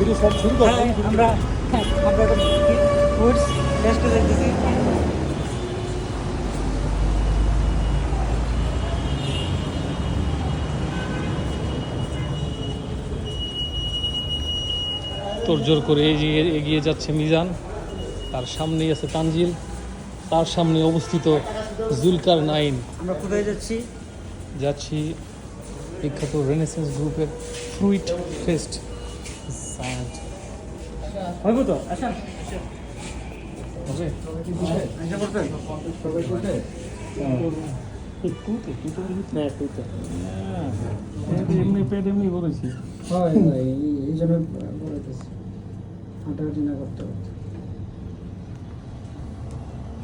আমরা ফুডস টেস্টে দেখতেছি। তোড়জোড় করে এগিয়ে যাচ্ছে মিজান, তার সামনেই আছে তানজিল, তার সামনে অবস্থিত জুলকার নাইন। আমরা কোথায় যাচ্ছি? যাচ্ছি বিখ্যাত রেনেসেন্স গ্রুপের ফ্রুইট ফেস্ট। হইব তো, আচ্ছা এমনি পেট এমনি করেছি। হয় এই জন্য বলতেছি হাঁটাহাঁটি না করতে করতে।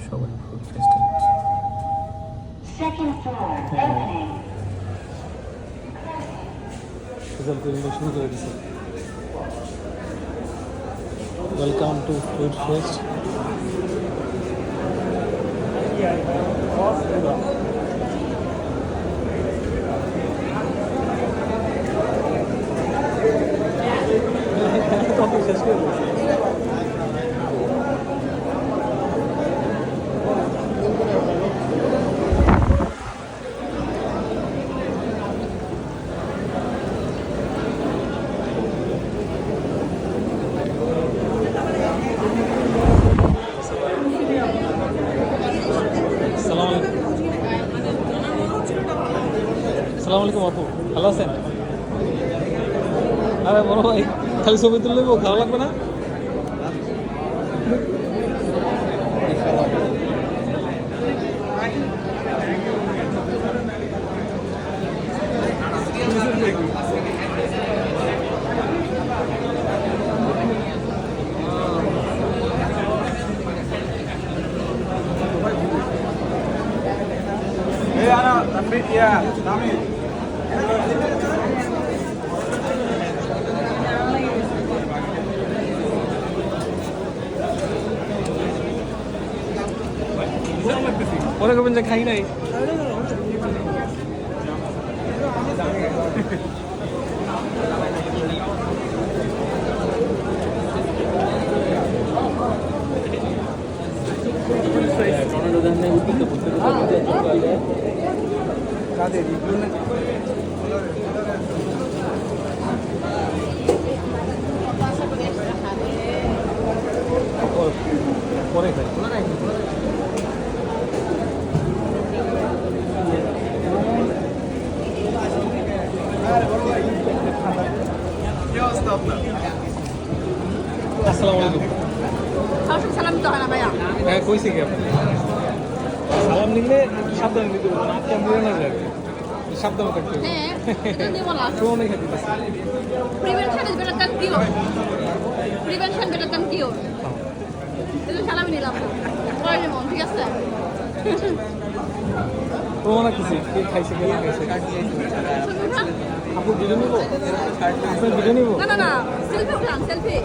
সবাই ফ্রুট ফেস্ট শুরু করে দিচ্ছে। Welcome to fruit fest. শেষ করে দিয়েছি। আসসালামু আলাইকুম আপু, ভালো আছেন? আরে বড় ভাই, খালি ছবি তুলে নেবো, খাওয়া লাগবে না? পরে করবেন যে খাই নাই। পরে খাই। আসসালামু আলাইকুম। সালাম তো হয় না ভাইয়া। হ্যাঁ, কইছি কি আপনি সালাম নিলে একটু সাবধানে নিতে বলবেন, আজকে মরে না যাবে, সাবধানে থাকতে হবে। হ্যাঁ, এটা নিয়ে বলা। ফোনে খেতে দিচ্ছি। Prevention is better than cure. Prevention better than cure. তাহলে সালামি নিলাম। পরে নেব, ঠিক আছে? প্রমাণ রাখতেছি কে খাইছে কে না খাইছে। আপু ভিডিও নিবো? আপনি ভিডিও নিবো? না, সেলফি উঠান, সেলফি।